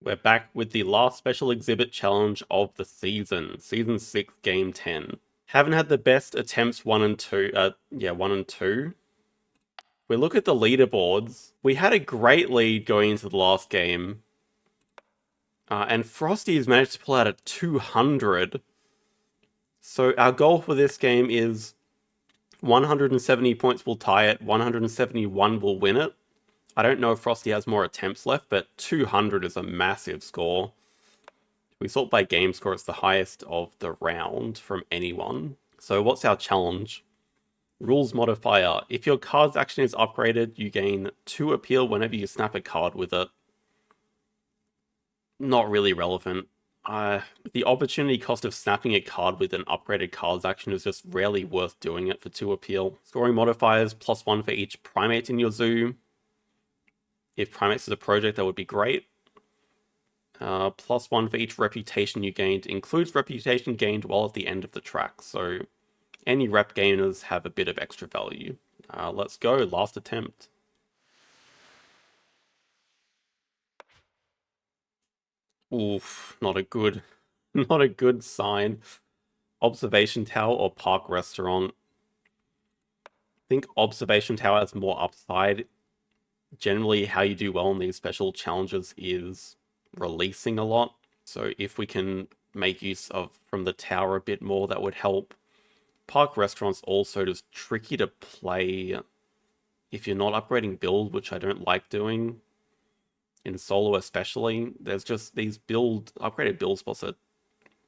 We're back with the last special exhibit challenge of the season. Season 6, Game 10. Haven't had the best attempts 1 and 2. 1 and 2. We look at the leaderboards. We had a great lead going into the last game. And Phrosty has managed to pull out a 200. So our goal for this game is 170 points will tie it, 171 will win it. I don't know if Phrosty has more attempts left, but 200 is a massive score. If we sort by game score, it's the highest of the round from anyone. So what's our challenge? Rules modifier. If your card's action is upgraded, you gain 2 appeal whenever you snap a card with it. Not really relevant. The opportunity cost of snapping a card with an upgraded card's action is just rarely worth doing it for 2 appeal. Scoring modifiers, +1 for each primate in your zoo. If primates is a project, that would be great. +1 for each reputation you gained. Includes reputation gained while at the end of the track. So any rep gainers have a bit of extra value. Let's go. Last attempt. Oof, not a good sign. Observation Tower or Park Restaurant. I think Observation Tower has more upside. Generally, how you do well in these special challenges is releasing a lot. So if we can make use of from the tower a bit more, that would help. Park Restaurant's also just tricky to play if you're not upgrading build, which I don't like doing. In solo especially, there's just these upgraded build spots are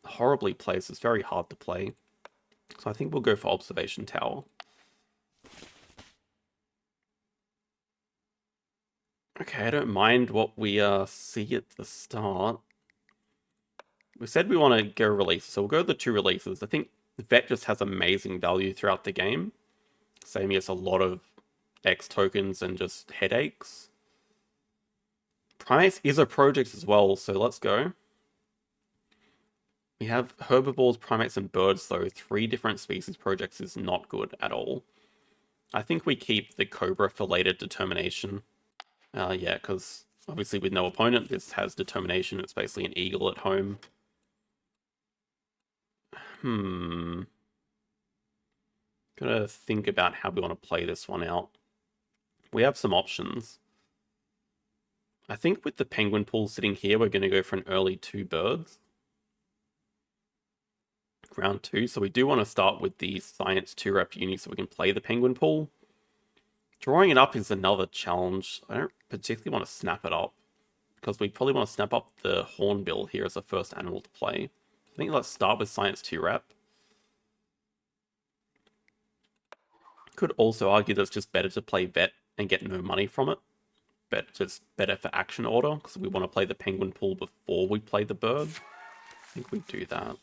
horribly placed. It's very hard to play. So I think we'll go for Observation Tower. Okay, I don't mind what we see at the start. We said we want to go release, so we'll go the 2 releases. I think Vet just has amazing value throughout the game. Saving us a lot of X tokens and just headaches. Primates is a project as well, so let's go. We have herbivores, primates, and birds, though. 3 different species projects is not good at all. I think we keep the Cobra for later determination. Yeah, because obviously with no opponent, this has determination. It's basically an eagle at home. Gotta think about how we want to play this one out. We have some options. I think with the penguin pool sitting here, we're going to go for an early 2 birds. Round 2, so we do want to start with the science 2-rep uni so we can play the penguin pool. Drawing it up is another challenge. I don't particularly want to snap it up, because we probably want to snap up the hornbill here as the first animal to play. I think let's start with science 2-rep. Could also argue that it's just better to play vet and get no money from it. But just better for action order, because we want to play the penguin pool before we play the bird. I think we do that.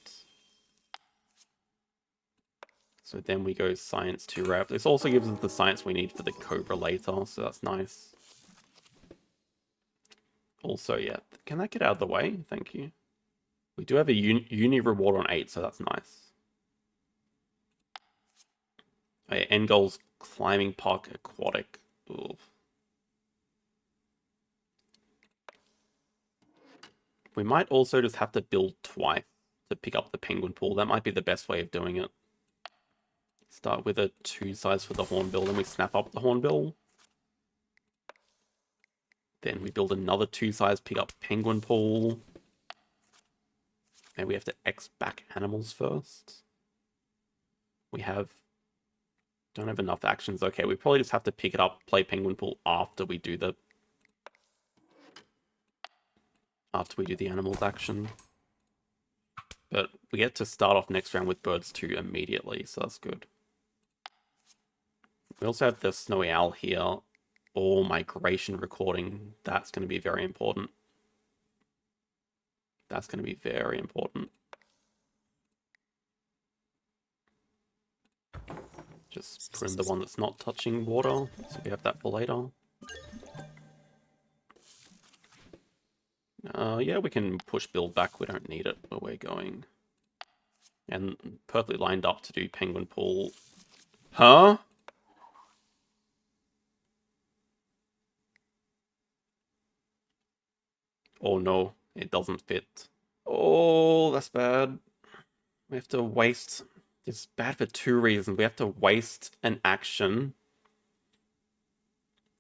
So then we go science 2-rep. This also gives us the science we need for the Cobra later, so that's nice. Also, yeah, can that get out of the way? Thank you. We do have a uni reward on 8, so that's nice. End goal's climbing park aquatic. Ooh. We might also just have to build twice to pick up the penguin pool. That might be the best way of doing it. Start with a 2 size for the hornbill, then we snap up the hornbill. Then we build another 2 size, pick up penguin pool. And we have to X back animals first. Don't have enough actions. Okay, we probably just have to pick it up, play penguin pool after we do the animals action. But we get to start off next round with birds 2 immediately, so that's good. We also have the snowy owl here, or migration recording. That's going to be very important. That's going to be very important. Just put in the one that's not touching water, so we have that for later. Yeah, we can push build back. We don't need it where we're going. And perfectly lined up to do penguin pool. Huh? Oh no. It doesn't fit. Oh, that's bad. We have to waste... It's bad for two reasons. We have to waste an action.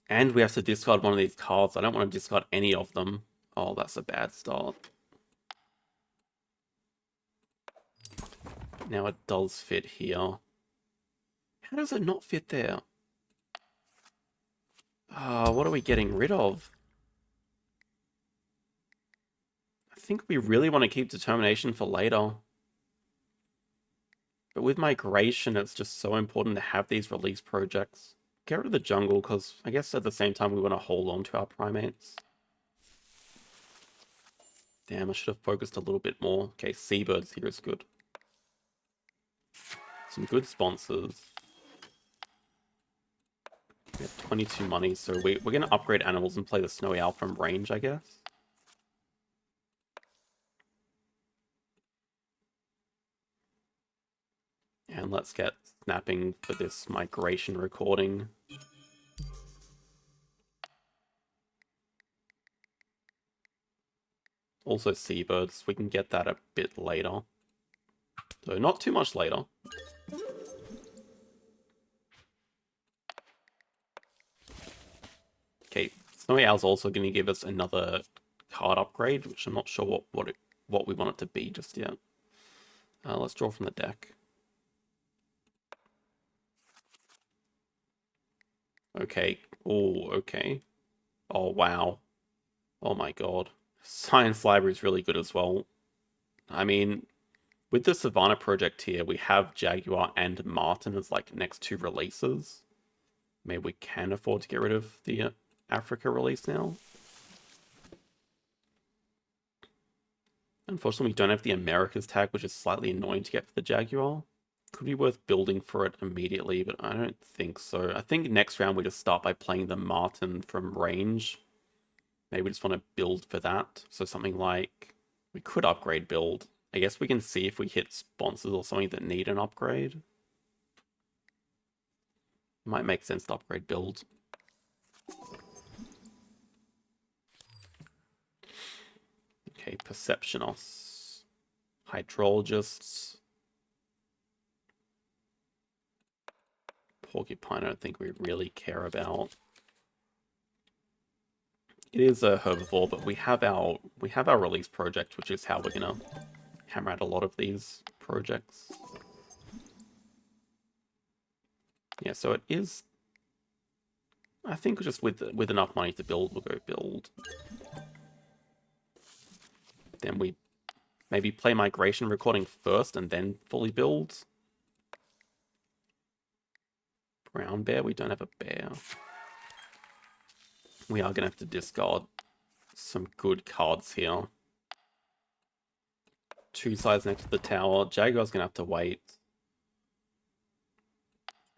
And we have to discard one of these cards. I don't want to discard any of them. Oh, that's a bad start. Now it does fit here. How does it not fit there? What are we getting rid of? I think we really want to keep Determination for later. But with Migration, it's just so important to have these release projects. Get rid of the jungle, because I guess at the same time we want to hold on to our primates. Damn, I should have focused a little bit more. Okay, Seabirds here is good. Some good sponsors. We have 22 money, so we're going to upgrade animals and play the Snowy Owl from range, I guess. And let's get snapping for this migration recording. Also Seabirds, we can get that a bit later. So not too much later. Okay, Snowy Owl's also going to give us another card upgrade, which I'm not sure what we want it to be just yet. Let's draw from the deck. Okay. Oh, okay. Oh, wow. Oh my god. Science Library is really good as well. I mean, with the Savannah project here, we have Jaguar and Martin as like next two releases. Maybe we can afford to get rid of the Africa release now. Unfortunately, we don't have the Americas tag, which is slightly annoying to get for the Jaguar. Could be worth building for it immediately, but I don't think so. I think next round we just start by playing the Martin from range. Maybe we just want to build for that. So something like... We could upgrade build. I guess we can see if we hit sponsors or something that need an upgrade. Might make sense to upgrade build. Okay, Perceptionos. Hydrologists. Porcupine, I don't think we really care about. It is a herbivore, but we have our release project, which is how we're gonna hammer out a lot of these projects. Yeah, so it is. I think just with enough money to build, we'll go build. Then we maybe play migration recording first and then fully build. Brown bear, we don't have a bear. We are going to have to discard some good cards here. Two sides next to the tower. Jaguar's going to have to wait.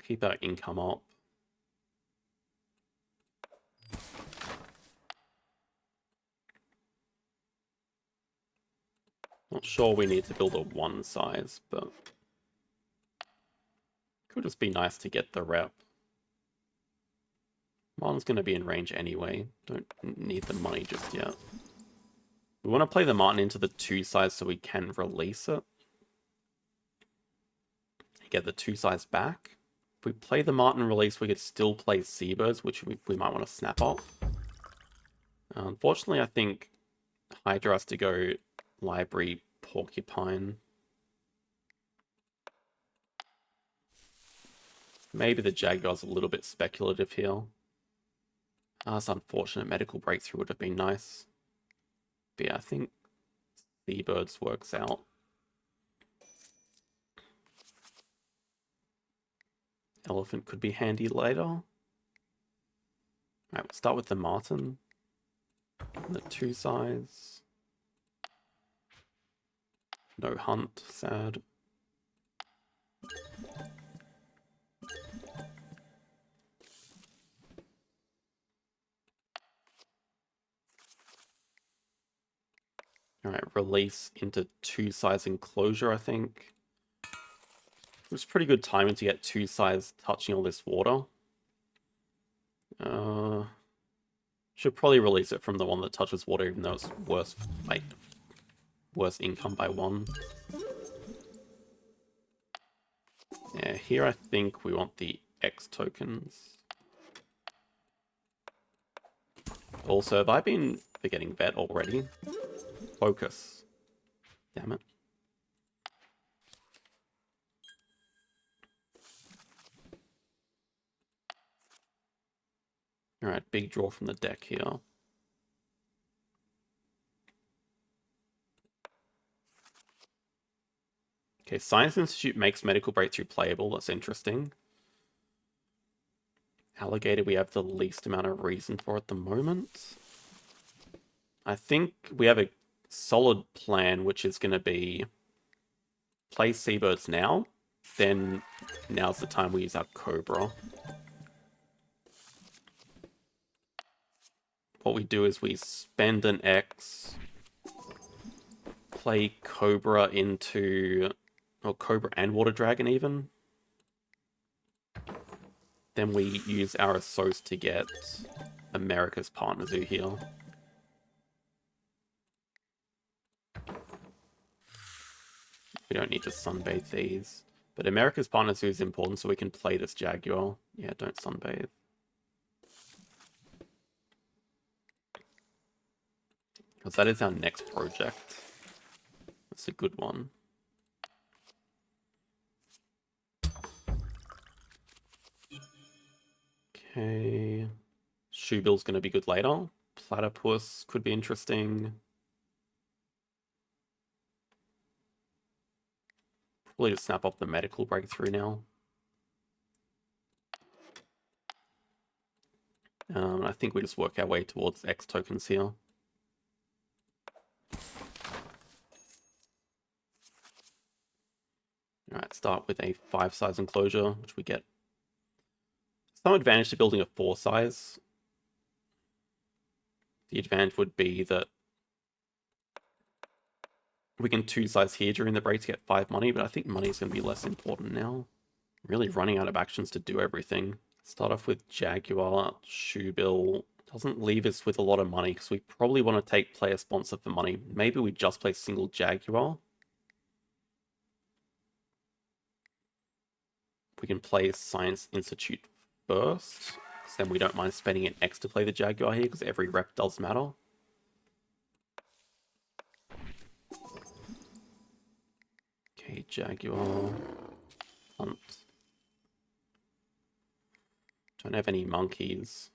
Keep our income up. Not sure we need to build a one size, but could just be nice to get the rep. Martin's going to be in range anyway. Don't need the money just yet. We want to play the Martin into the two size so we can release it. Get the two size back. If we play the Martin release, we could still play Seabirds, which we might want to snap off. Unfortunately, I think Hydra has to go Library Porcupine. Maybe the Jaguar's a little bit speculative here. That's unfortunate. Medical Breakthrough would have been nice. But yeah, I think Seabirds works out. Elephant could be handy later. Alright, we'll start with the Martin. The two size. No hunt, sad. Alright, release into two size enclosure, I think. It was pretty good timing to get two size touching all this water. Should probably release it from the one that touches water, even though it's worse, like, worse income by 1. Yeah, here I think we want the X tokens. Also, have I been forgetting vet already? Focus. Damn it. Alright, big draw from the deck here. Okay, Science Institute makes Medical Breakthrough playable. That's interesting. Alligator we have the least amount of reason for at the moment. I think we have a solid plan, which is going to be play Seabirds now. Then now's the time we use our Cobra. What we do is we spend an X, play Cobra into, or Cobra and Water Dragon even. Then we use our Assos to get America's Partner Zoo here. We don't need to sunbathe these. But America's Partner Zoo is important so we can play this Jaguar. Yeah, don't sunbathe. Because that is our next project. That's a good one. Okay. Shoebill's going to be good later. Platypus could be interesting. Probably just snap up the medical breakthrough now. I think we just work our way towards X tokens here. Alright, start with a 5-size enclosure, which we get some advantage to building a 4-size. The advantage would be that we can 2-size here during the break to get 5 money, but I think money is going to be less important now. Really running out of actions to do everything. Start off with Jaguar, Shoebill. Doesn't leave us with a lot of money because we probably want to take player sponsor for money. Maybe we just play single Jaguar. We can play Science Institute first. Then we don't mind spending an X to play the Jaguar here because every rep does matter. Okay, Jaguar. Hunt. Don't have any monkeys.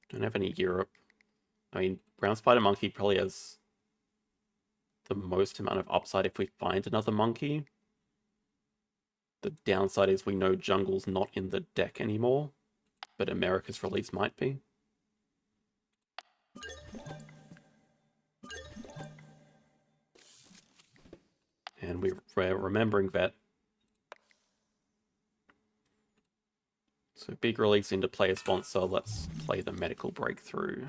Don't have any Europe. I mean, Brown Spider Monkey probably has the most amount of upside if we find another monkey. The downside is we know Jungle's not in the deck anymore, but America's release might be. And we're remembering that. So big release into player sponsor. Let's play the medical breakthrough.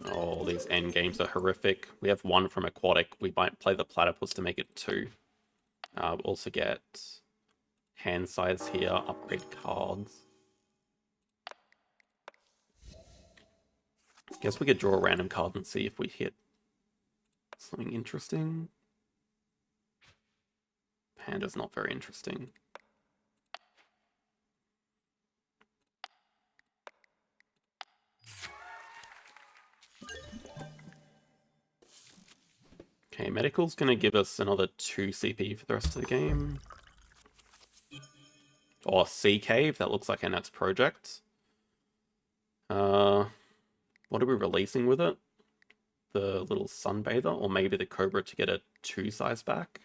Oh, these end games are horrific. We have 1 from Aquatic. We might play the Platypus to make it 2. We'll also get hand size here, upgrade cards. Guess we could draw a random card and see if we hit something interesting. Panda's not very interesting. Okay, Medical's going to give us another 2 CP for the rest of the game. Or Sea Cave, that looks like Annette's project. What are we releasing with it? The little Sunbather, or maybe the Cobra to get a 2-size back?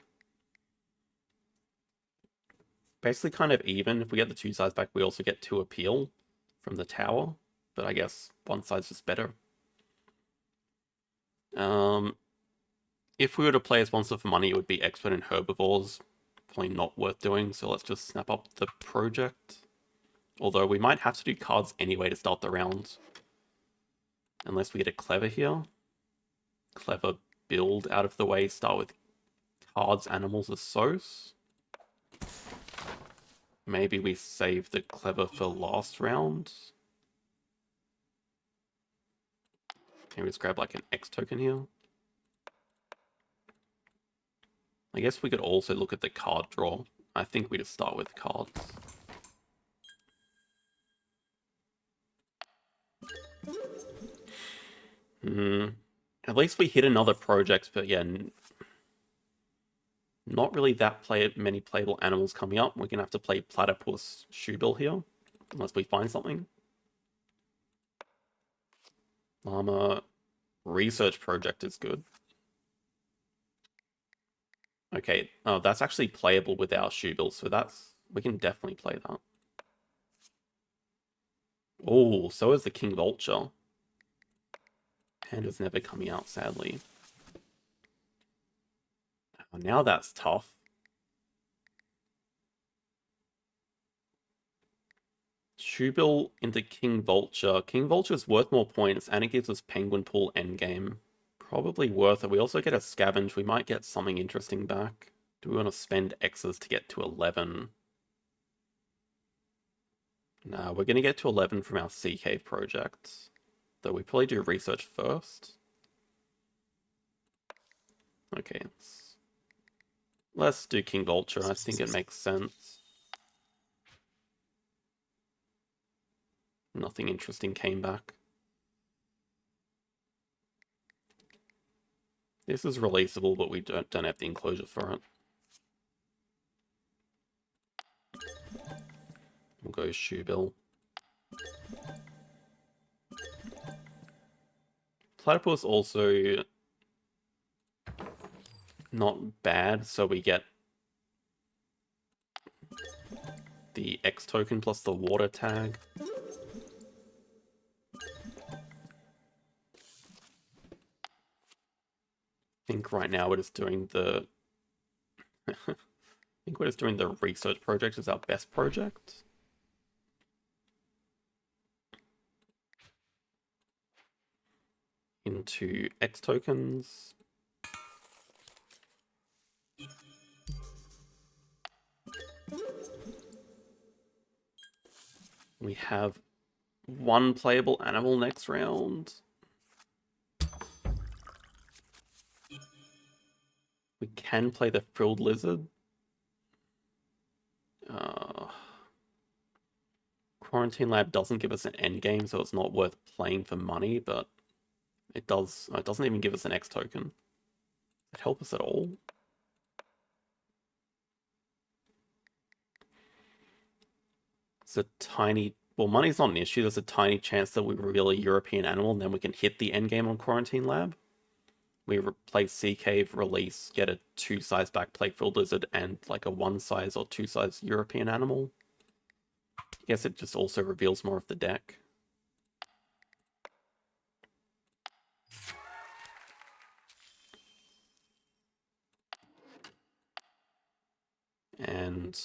Basically kind of even. If we get the 2-size back, we also get 2 appeal from the tower. But I guess 1 size is better. If we were to play a sponsor for money, it would be Expert and Herbivores. Probably not worth doing, so let's just snap up the project. Although we might have to do cards anyway to start the round. Unless we get a Clever here. Clever build out of the way, start with cards, animals, Assos. Maybe we save the clever for last round. Can we just grab like an X token here? I guess we could also look at the card draw. I think we just start with cards. At least we hit another project, but yeah, not really that many playable animals coming up. We're going to have to play Platypus Shoebill here, unless we find something. Llama Research Project is good. Okay, oh, that's actually playable with our Shoebill, so we can definitely play that. Oh, so is the King Vulture. Panda's never coming out, sadly. Oh, now that's tough. Shoebill into King Vulture. King Vulture's worth more points, and it gives us Penguin Pool endgame. Probably worth it. We also get a Scavenge. We might get something interesting back. Do we want to spend X's to get to 11? Nah, we're going to get to 11 from our Sea Cave project. Though we probably do research first. Okay. Let's do King Vulture. I think it makes sense. Nothing interesting came back. This is releasable, but we don't have the enclosure for it. We'll go Shoebill. Platypus also not bad, so we get the X token plus the water tag. I think right now we're just doing the I think we're just doing the research project as our best project. Into X tokens. We have one playable animal next round. We can play the frilled lizard. Quarantine Lab doesn't give us an end game, so it's not worth playing for money, but it does. It doesn't even give us an X token. Does it help us at all? It's a tiny... Well, money's not an issue. There's a tiny chance that we reveal a European animal, and then we can hit the end game on Quarantine Lab. We play Sea Cave, release, get a 2-size back play frilled lizard, and like a 1-size or 2-size European animal. I guess it just also reveals more of the deck. And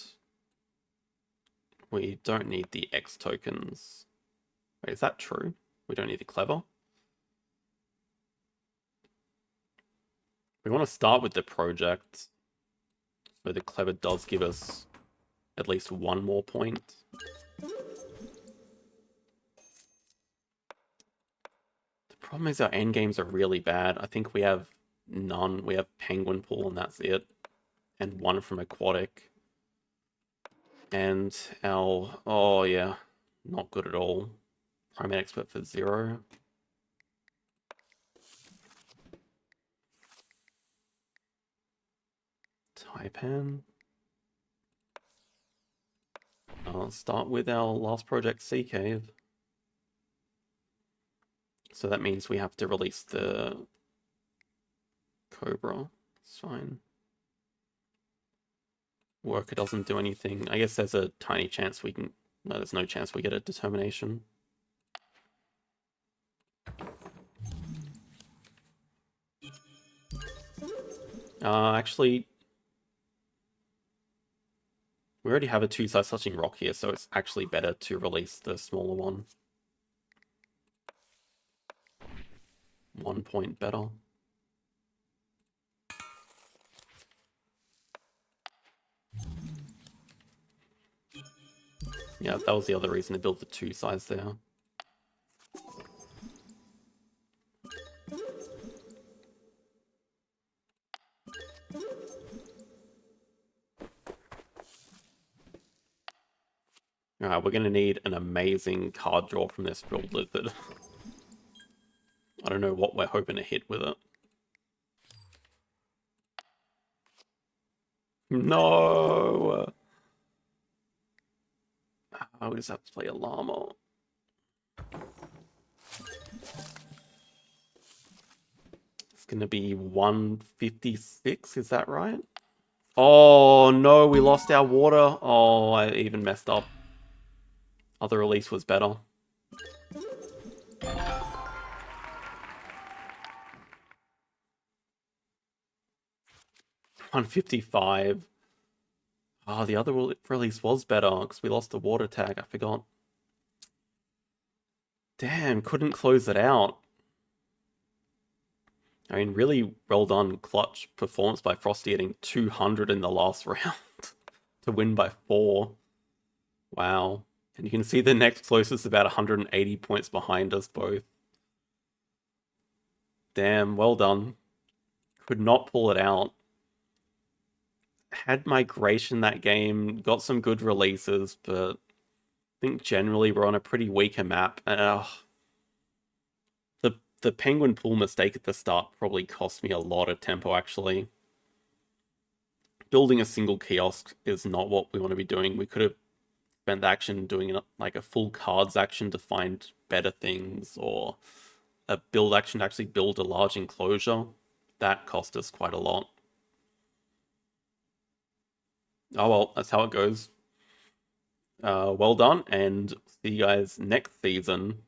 we don't need the X tokens. Wait, is that true? We don't need the clever? We want to start with the project. So the clever does give us at least one more point. The problem is our endgames are really bad. I think we have none. We have Penguin Pool and that's it. And one from Aquatic. And our... Oh yeah, not good at all. Primate Expert for 0. Taipan. I'll start with our last project, Sea Cave. So that means we have to release the Cobra. It's fine. Worker doesn't do anything. I guess there's a tiny chance we can... No, there's no chance we get a determination. Actually... We already have a 2-size touching rock here, so it's actually better to release the smaller one. 1 point better. Yeah, that was the other reason to build the 2 size there. Alright, we're going to need an amazing card draw from this Frilled Lizard. I don't know what we're hoping to hit with it. No! We just have to play a llama. It's going to be 156, is that right? Oh no, we lost our water. Oh, I even messed up. Other release was better. 155. Oh, the other release was better because we lost the water tag. I forgot. Damn, couldn't close it out. I mean, really well done, clutch performance by Phrosty, getting 200 in the last round to win by 4. Wow. And you can see the next closest about 180 points behind us both. Damn, well done. Could not pull it out. Had migration that game, got some good releases, but I think generally we're on a pretty weaker map. The penguin pool mistake at the start probably cost me a lot of tempo, actually. Building a single kiosk is not what we want to be doing. We could have spent the action doing like a full cards action to find better things, or a build action to actually build a large enclosure. That cost us quite a lot. Oh well, that's how it goes. Well done, and see you guys next season.